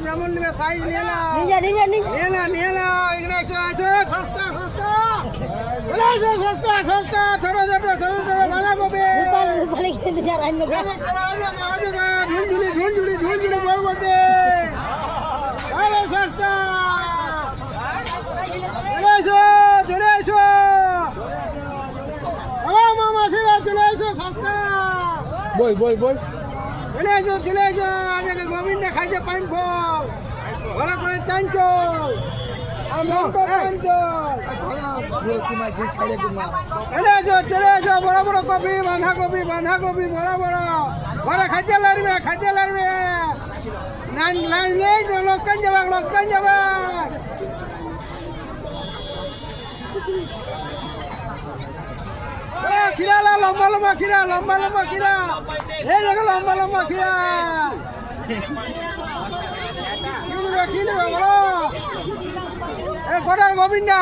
যেমন নিবে সাইজ নিয়ে না নিয়ে না এখানে আছে সস্তা সস্তা সস্তা সস্তা ছোট ছোট ছোট ছোট বাঁধাকপি ঝুলঝুলি ঝুলঝুলি ঝুলঝুলি বরবটি আরে সস্তা চলে এসো ও মামাসিরা চলে এসো সস্তা বই বই বই চলে এসো আগে গোবিন্দা খাইছে পাইন ফল ভালো করে চাঞ্চল চলে এসো বড় বড় কপি বাঁধাকপি বাঁধাকপি বড় বড় ঘরে খাইতে লাগবে লাইন নেই লোকসান যাবে খিরা লম্বা লম্বা খিরা এই দেখো লম্বা খিরা কিনবে বলো গোবিন্দা